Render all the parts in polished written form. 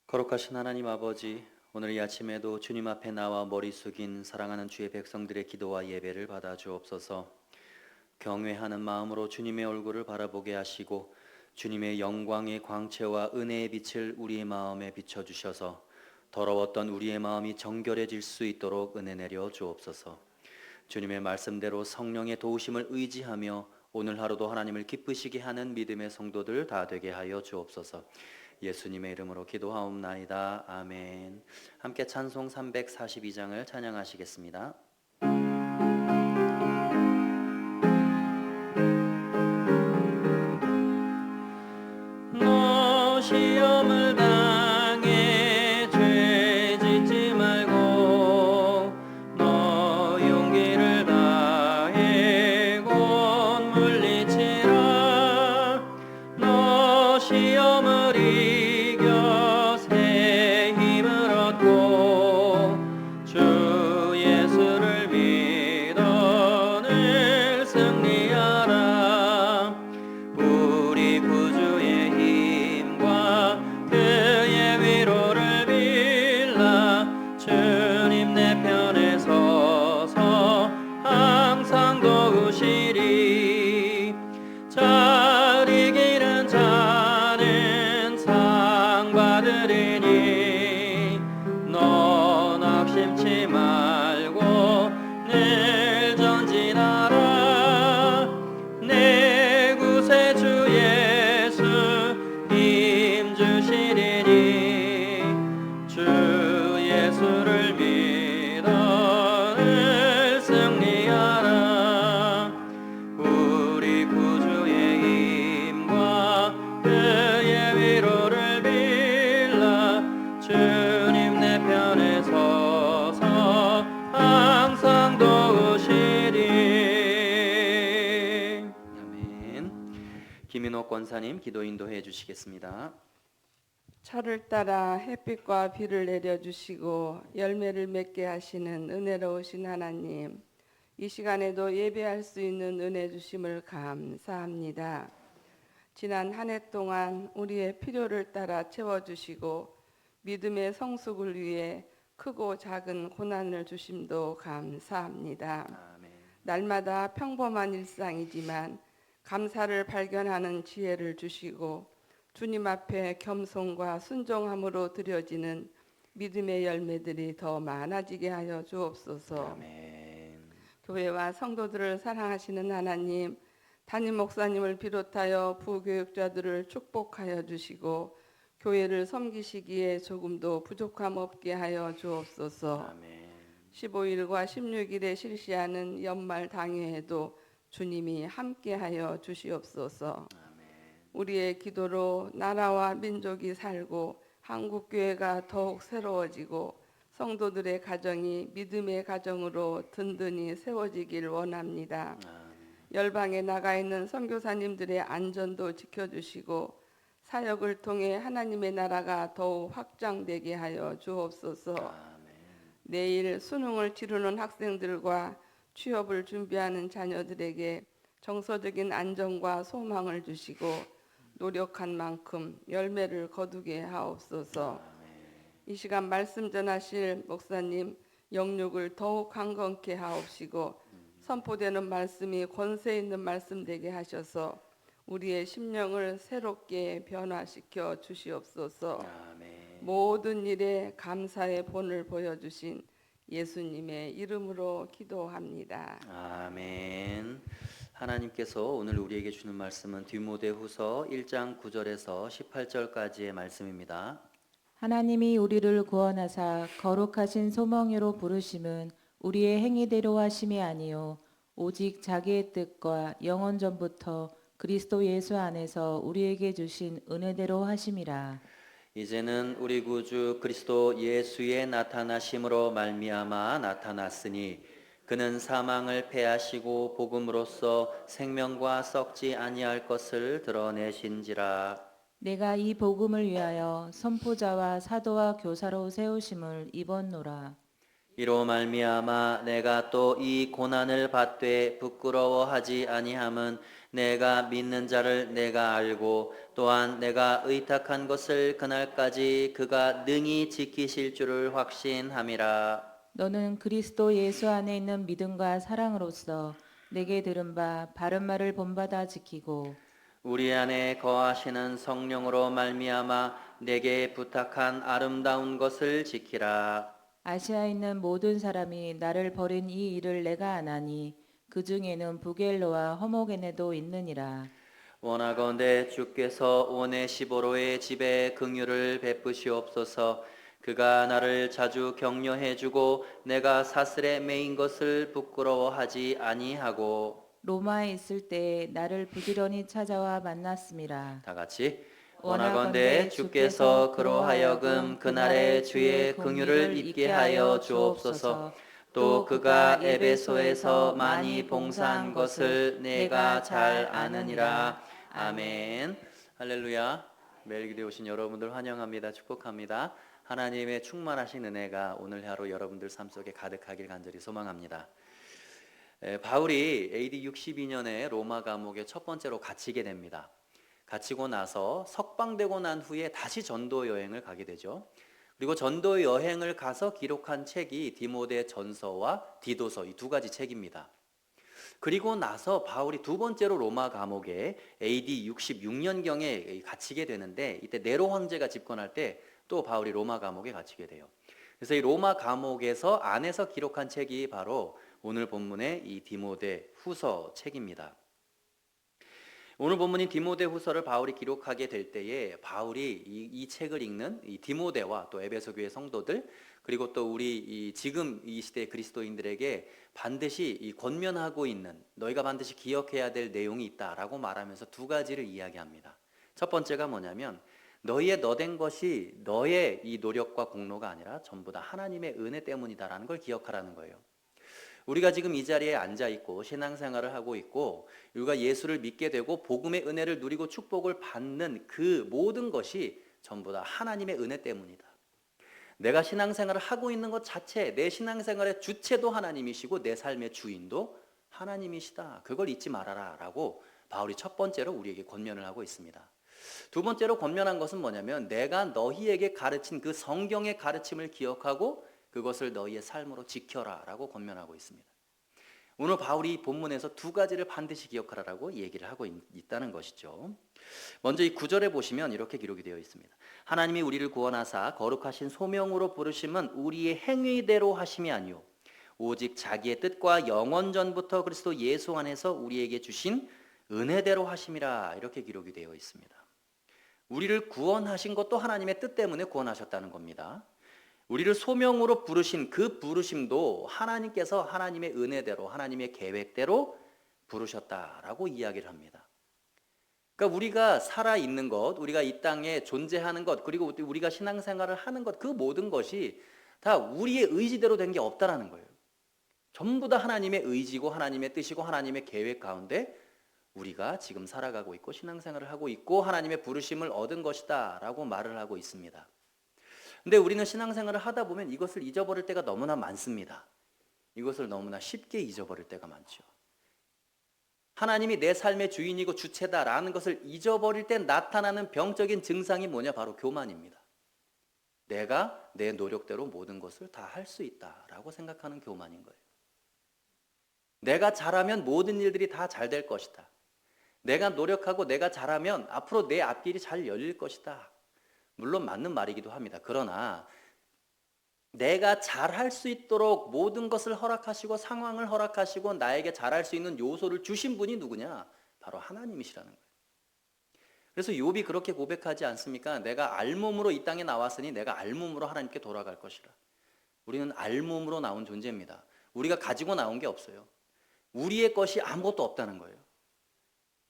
거룩하신 하나님 아버지, 오늘 이 아침에도 주님 앞에 나와 머리 숙인 사랑하는 주의 백성들의 기도와 예배를 받아 주옵소서. 경외하는 마음으로 주님의 얼굴을 바라보게 하시고 주님의 영광의 광채와 은혜의 빛을 우리의 마음에 비춰 주셔서 더러웠던 우리의 마음이 정결해질 수 있도록 은혜 내려 주옵소서. 주님의 말씀대로 성령의 도우심을 의지하며 오늘 하루도 하나님을 기쁘시게 하는 믿음의 성도들 다 되게 하여 주옵소서. 예수님의 이름으로 기도하옵나이다. 아멘. 함께 찬송 342장을 찬양하시겠습니다. 너 시험을 당해 죄 짓지 말고 너 용기를 다해 곧 물리치라. 너 시험을 이겨 새 힘을 얻고 주 예수를 믿어 늘 승리하라. 우리 구주의 힘과 그의 위로를 빌라. 주님 내 편에 서서 항상 도우시리. 잘 이기는 자는 상 받으리니 너 낙심치 말고 늘 전진하라. 내 구세주 예수 힘 주시리니 주 예수를 믿어 늘 승리하라. 우리 구주의 힘과 그의 위로를 빌라. 주님 내 편에 서서 항상 도우시리. 아멘. 김인호 권사님 기도 인도해 주시겠습니다. 철을 따라 햇빛과 비를 내려주시고 열매를 맺게 하시는 은혜로우신 하나님, 이 시간에도 예배할 수 있는 은혜 주심을 감사합니다. 지난 한 해 동안 우리의 필요를 따라 채워주시고 믿음의 성숙을 위해 크고 작은 고난을 주심도 감사합니다. 아멘. 날마다 평범한 일상이지만 감사를 발견하는 지혜를 주시고 주님 앞에 겸손과 순종함으로 드려지는 믿음의 열매들이 더 많아지게 하여 주옵소서. 아멘. 교회와 성도들을 사랑하시는 하나님, 담임 목사님을 비롯하여 부교육자들을 축복하여 주시고 교회를 섬기시기에 조금도 부족함 없게 하여 주옵소서. 아멘. 15일과 16일에 실시하는 연말 당회에도 주님이 함께하여 주시옵소서. 우리의 기도로 나라와 민족이 살고 한국교회가 더욱 새로워지고 성도들의 가정이 믿음의 가정으로 든든히 세워지길 원합니다. 열방에 나가 있는 선교사님들의 안전도 지켜주시고 사역을 통해 하나님의 나라가 더욱 확장되게 하여 주옵소서. 내일 수능을 치르는 학생들과 취업을 준비하는 자녀들에게 정서적인 안정과 소망을 주시고 노력한 만큼 열매를 거두게 하옵소서. 이 시간 말씀 전하실 목사님 영육을 더욱 강건케 하옵시고 선포되는 말씀이 권세 있는 말씀 되게 하셔서 우리의 심령을 새롭게 변화시켜 주시옵소서. 아멘. 모든 일에 감사의 본을 보여주신 예수님의 이름으로 기도합니다. 아멘. 하나님께서 오늘 우리에게 주는 말씀은 디모데후서 1장 9절에서 18절까지의 말씀입니다. 하나님이 우리를 구원하사 거룩하신 소명으로 부르심은 우리의 행위대로 하심이 아니요 오직 자기의 뜻과 영원 전부터 그리스도 예수 안에서 우리에게 주신 은혜대로 하심이라. 이제는 우리 구주 그리스도 예수의 나타나심으로 말미암아 나타났으니 그는 사망을 패하시고 복음으로써 생명과 썩지 아니할 것을 드러내신지라. 내가 이 복음을 위하여 선포자와 사도와 교사로 세우심을 입었노라. 이로 말미암아 내가 또 이 고난을 받되 부끄러워하지 아니함은 내가 믿는 자를 내가 알고 또한 내가 의탁한 것을 그날까지 그가 능히 지키실 줄을 확신함이라. 너는 그리스도 예수 안에 있는 믿음과 사랑으로서 내게 들은 바 바른 말을 본받아 지키고 우리 안에 거하시는 성령으로 말미암아 내게 부탁한 아름다운 것을 지키라. 아시아에 있는 모든 사람이 나를 버린 이 일을 내가 아나니 그 중에는 부겔로와 허모게네도 있느니라. 원하건대 주께서 오네시보로의 집에 긍휼을 베푸시옵소서. 그가 나를 자주 격려해 주고 내가 사슬에 매인 것을 부끄러워하지 아니하고. 로마에 있을 때 나를 부지런히 찾아와 만났음이라. 다 같이 원하건대 주께서 그로 하여금 그날의 주의 긍휼을 입게 하여 주옵소서. 또 그가 에베소에서 많이 봉사한 것을 내가 잘 아느니라. 아멘. 할렐루야. 매일기도에 오신 여러분들 환영합니다. 축복합니다. 하나님의 충만하신 은혜가 오늘 하루 여러분들 삶 속에 가득하길 간절히 소망합니다. 바울이 AD 62년에 로마 감옥에 첫 번째로 갇히게 됩니다. 갇히고 나서 석방되고 난 후에 다시 전도 여행을 가게 되죠. 그리고 전도 여행을 가서 기록한 책이 디모데 전서와 디도서 이 두 가지 책입니다. 그리고 나서 바울이 두 번째로 로마 감옥에 AD 66년경에 갇히게 되는데 이때 네로 황제가 집권할 때 또 바울이 로마 감옥에 갇히게 돼요. 그래서 이 로마 감옥에서 안에서 기록한 책이 바로 오늘 본문의 이 디모데 후서 책입니다. 오늘 본문인 디모데 후서를 바울이 기록하게 될 때에 바울이 이 책을 읽는 이 디모데와 또 에베소 교회 성도들 그리고 또 우리 지금 이 시대의 그리스도인들에게 반드시 이 권면하고 있는 너희가 반드시 기억해야 될 내용이 있다라고 말하면서 두 가지를 이야기합니다. 첫 번째가 뭐냐면 너희의 너된 것이 너의 이 노력과 공로가 아니라 전부 다 하나님의 은혜 때문이다라는 걸 기억하라는 거예요. 우리가 지금 이 자리에 앉아 있고 신앙생활을 하고 있고 우리가 예수를 믿게 되고 복음의 은혜를 누리고 축복을 받는 그 모든 것이 전부 다 하나님의 은혜 때문이다. 내가 신앙생활을 하고 있는 것 자체, 내 신앙생활의 주체도 하나님이시고 내 삶의 주인도 하나님이시다. 그걸 잊지 말아라 라고 바울이 첫 번째로 우리에게 권면을 하고 있습니다. 두 번째로 권면한 것은 뭐냐면 내가 너희에게 가르친 그 성경의 가르침을 기억하고 그것을 너희의 삶으로 지켜라 라고 권면하고 있습니다. 오늘 바울이 본문에서 두 가지를 반드시 기억하라고 얘기를 하고 있다는 것이죠. 먼저 이 9절에 보시면 이렇게 기록이 되어 있습니다. 하나님이 우리를 구원하사 거룩하신 소명으로 부르심은 우리의 행위대로 하심이 아니요 오직 자기의 뜻과 영원 전부터 그리스도 예수 안에서 우리에게 주신 은혜대로 하심이라 이렇게 기록이 되어 있습니다. 우리를 구원하신 것도 하나님의 뜻 때문에 구원하셨다는 겁니다. 우리를 소명으로 부르신 그 부르심도 하나님께서 하나님의 은혜대로 하나님의 계획대로 부르셨다라고 이야기를 합니다. 그러니까 우리가 살아있는 것, 우리가 이 땅에 존재하는 것, 그리고 우리가 신앙생활을 하는 것, 그 모든 것이 다 우리의 의지대로 된 게 없다라는 거예요. 전부 다 하나님의 의지고 하나님의 뜻이고 하나님의 계획 가운데 우리가 지금 살아가고 있고 신앙생활을 하고 있고 하나님의 부르심을 얻은 것이다 라고 말을 하고 있습니다. 근데 우리는 신앙생활을 하다 보면 이것을 잊어버릴 때가 너무나 많습니다. 이것을 너무나 쉽게 잊어버릴 때가 많죠. 하나님이 내 삶의 주인이고 주체다라는 것을 잊어버릴 때 나타나는 병적인 증상이 뭐냐? 바로 교만입니다. 내가 내 노력대로 모든 것을 다 할 수 있다라고 생각하는 교만인 거예요. 내가 잘하면 모든 일들이 다 잘 될 것이다. 내가 노력하고 내가 잘하면 앞으로 내 앞길이 잘 열릴 것이다. 물론 맞는 말이기도 합니다. 그러나 내가 잘할 수 있도록 모든 것을 허락하시고 상황을 허락하시고 나에게 잘할 수 있는 요소를 주신 분이 누구냐? 바로 하나님이시라는 거예요. 그래서 욥이 그렇게 고백하지 않습니까? 내가 알몸으로 이 땅에 나왔으니 내가 알몸으로 하나님께 돌아갈 것이라. 우리는 알몸으로 나온 존재입니다. 우리가 가지고 나온 게 없어요. 우리의 것이 아무것도 없다는 거예요.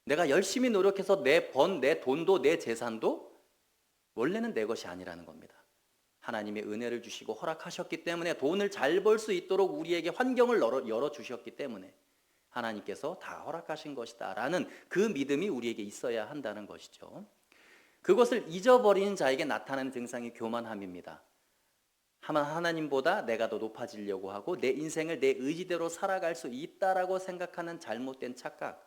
내가 열심히 노력해서 내 돈도 내 재산도 원래는 내 것이 아니라는 겁니다. 하나님의 은혜를 주시고 허락하셨기 때문에 돈을 잘 벌 수 있도록 우리에게 환경을 열어주셨기 때문에 하나님께서 다 허락하신 것이다 라는 그 믿음이 우리에게 있어야 한다는 것이죠. 그것을 잊어버리는 자에게 나타나는 증상이 교만함입니다. 하나님보다 내가 더 높아지려고 하고 내 인생을 내 의지대로 살아갈 수 있다라고 생각하는 잘못된 착각,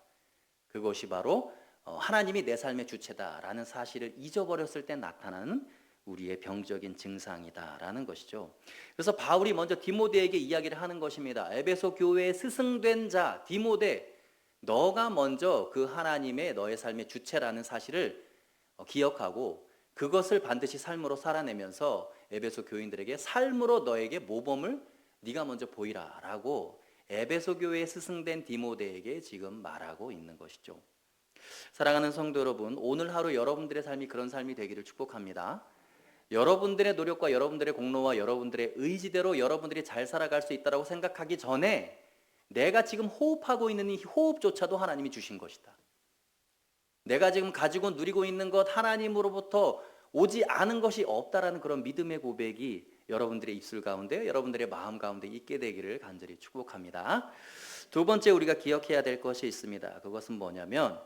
그것이 바로 하나님이 내 삶의 주체다라는 사실을 잊어버렸을 때 나타나는 우리의 병적인 증상이다라는 것이죠. 그래서 바울이 먼저 디모데에게 이야기를 하는 것입니다. 에베소 교회의 스승된 자 디모데, 너가 먼저 그 하나님의 너의 삶의 주체라는 사실을 기억하고 그것을 반드시 삶으로 살아내면서 에베소 교인들에게 삶으로 너에게 모범을 네가 먼저 보이라라고 에베소 교회의 스승된 디모데에게 지금 말하고 있는 것이죠. 사랑하는 성도 여러분, 오늘 하루 여러분들의 삶이 그런 삶이 되기를 축복합니다. 여러분들의 노력과 여러분들의 공로와 여러분들의 의지대로 여러분들이 잘 살아갈 수 있다고 생각하기 전에 내가 지금 호흡하고 있는 이 호흡조차도 하나님이 주신 것이다. 내가 지금 가지고 누리고 있는 것 하나님으로부터 오지 않은 것이 없다라는 그런 믿음의 고백이 여러분들의 입술 가운데, 여러분들의 마음 가운데 있게 되기를 간절히 축복합니다. 두 번째 우리가 기억해야 될 것이 있습니다. 그것은 뭐냐면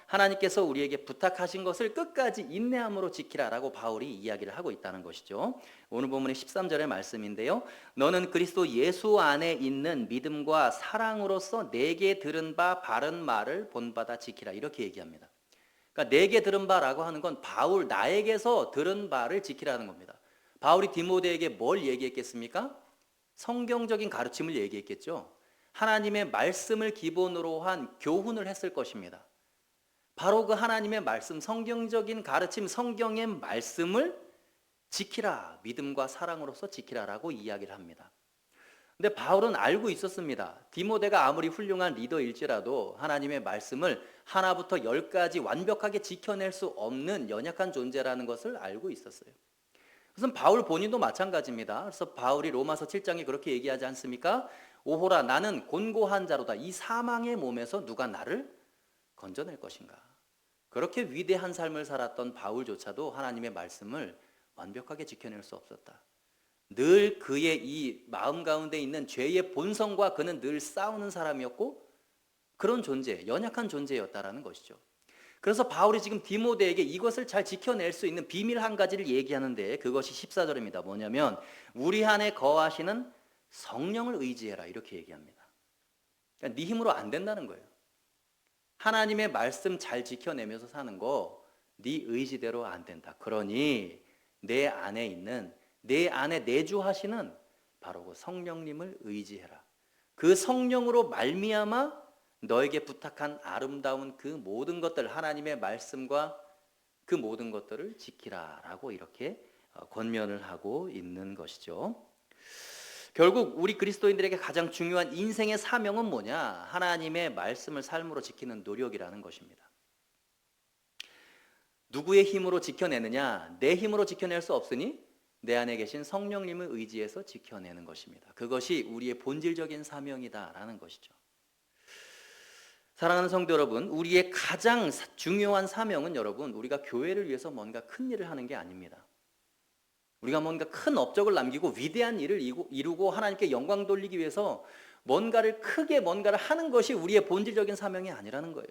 하나님께서 우리에게 부탁하신 것을 끝까지 인내함으로 지키라라고 바울이 이야기를 하고 있다는 것이죠. 오늘 본문의 13절의 말씀인데요. 너는 그리스도 예수 안에 있는 믿음과 사랑으로서 내게 들은 바 바른 말을 본받아 지키라, 이렇게 얘기합니다. 그러니까 내게 들은 바라고 하는 건 바울 나에게서 들은 바를 지키라는 겁니다. 바울이 디모데에게 뭘 얘기했겠습니까? 성경적인 가르침을 얘기했겠죠. 하나님의 말씀을 기본으로 한 교훈을 했을 것입니다. 바로 그 하나님의 말씀, 성경적인 가르침, 성경의 말씀을 지키라, 믿음과 사랑으로서 지키라라고 이야기를 합니다. 근데 바울은 알고 있었습니다. 디모데가 아무리 훌륭한 리더일지라도 하나님의 말씀을 하나부터 10까지 완벽하게 지켜낼 수 없는 연약한 존재라는 것을 알고 있었어요. 그래서 바울 본인도 마찬가지입니다. 그래서 바울이 로마서 7장에 그렇게 얘기하지 않습니까? 오호라, 나는 곤고한 자로다. 이 사망의 몸에서 누가 나를 건져낼 것인가? 그렇게 위대한 삶을 살았던 바울조차도 하나님의 말씀을 완벽하게 지켜낼 수 없었다. 늘 그의 이 마음 가운데 있는 죄의 본성과 그는 늘 싸우는 사람이었고 그런 존재, 연약한 존재였다라는 것이죠. 그래서 바울이 지금 디모데에게 이것을 잘 지켜낼 수 있는 비밀 한 가지를 얘기하는데 그것이 14절입니다. 뭐냐면 우리 안에 거하시는 성령을 의지해라, 이렇게 얘기합니다. 그러니까 네 힘으로 안 된다는 거예요. 하나님의 말씀 잘 지켜내면서 사는 거 네 의지대로 안 된다. 그러니 내 안에 내주하시는 바로 그 성령님을 의지해라. 그 성령으로 말미암아 너에게 부탁한 아름다운 그 모든 것들, 하나님의 말씀과 그 모든 것들을 지키라라고 이렇게 권면을 하고 있는 것이죠. 결국 우리 그리스도인들에게 가장 중요한 인생의 사명은 뭐냐? 하나님의 말씀을 삶으로 지키는 노력이라는 것입니다. 누구의 힘으로 지켜내느냐? 내 힘으로 지켜낼 수 없으니 내 안에 계신 성령님을 의지해서 지켜내는 것입니다. 그것이 우리의 본질적인 사명이다라는 것이죠. 사랑하는 성도 여러분, 우리의 가장 중요한 사명은 여러분, 우리가 교회를 위해서 뭔가 큰 일을 하는 게 아닙니다. 우리가 뭔가 큰 업적을 남기고 위대한 일을 이루고 하나님께 영광 돌리기 위해서 뭔가를 하는 것이 우리의 본질적인 사명이 아니라는 거예요.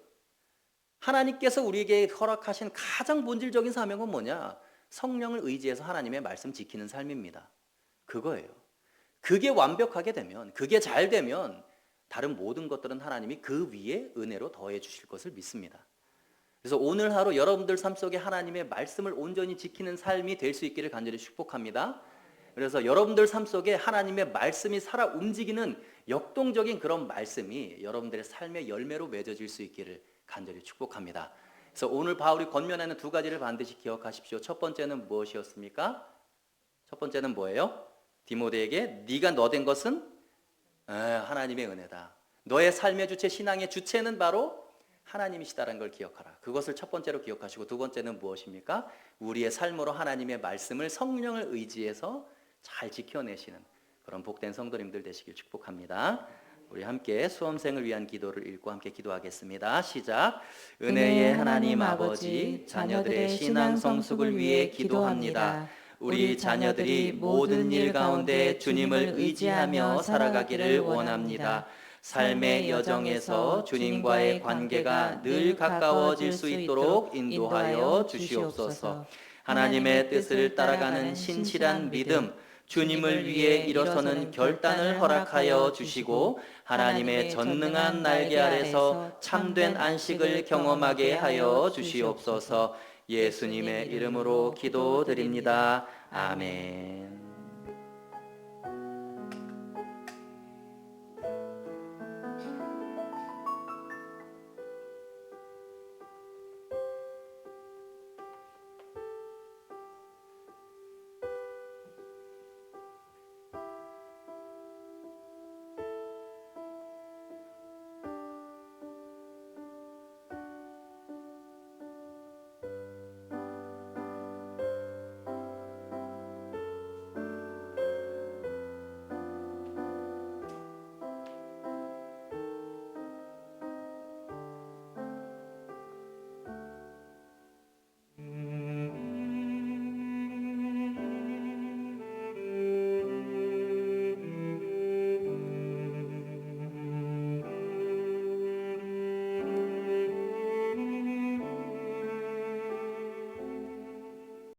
하나님께서 우리에게 허락하신 가장 본질적인 사명은 뭐냐? 성령을 의지해서 하나님의 말씀 지키는 삶입니다. 그거예요. 그게 완벽하게 되면, 그게 잘 되면 다른 모든 것들은 하나님이 그 위에 은혜로 더해 주실 것을 믿습니다. 그래서 오늘 하루 여러분들 삶 속에 하나님의 말씀을 온전히 지키는 삶이 될 수 있기를 간절히 축복합니다. 그래서 여러분들 삶 속에 하나님의 말씀이 살아 움직이는 역동적인 그런 말씀이 여러분들의 삶의 열매로 맺어질 수 있기를 간절히 축복합니다. 그래서 오늘 바울이 권면하는 두 가지를 반드시 기억하십시오. 첫 번째는 무엇이었습니까? 첫 번째는 뭐예요? 디모데에게 네가 너된 것은 하나님의 은혜다. 너의 삶의 주체, 신앙의 주체는 바로 하나님이시다라는 걸 기억하라. 그것을 첫 번째로 기억하시고 두 번째는 무엇입니까? 우리의 삶으로 하나님의 말씀을 성령을 의지해서 잘 지켜내시는 그런 복된 성도님들 되시길 축복합니다. 우리 함께 수험생을 위한 기도를 읽고 함께 기도하겠습니다. 시작. 은혜의 하나님 아버지, 자녀들의 신앙 성숙을 위해 기도합니다. 우리 자녀들이 모든 일 가운데 주님을 의지하며 살아가기를 원합니다. 삶의 여정에서 주님과의 관계가 늘 가까워질 수 있도록 인도하여 주시옵소서. 하나님의 뜻을 따라가는 신실한 믿음, 주님을 위해 일어서는 결단을 허락하여 주시고 하나님의 전능한 날개 아래서 참된 안식을 경험하게 하여 주시옵소서. 예수님의 이름으로 기도드립니다. 아멘.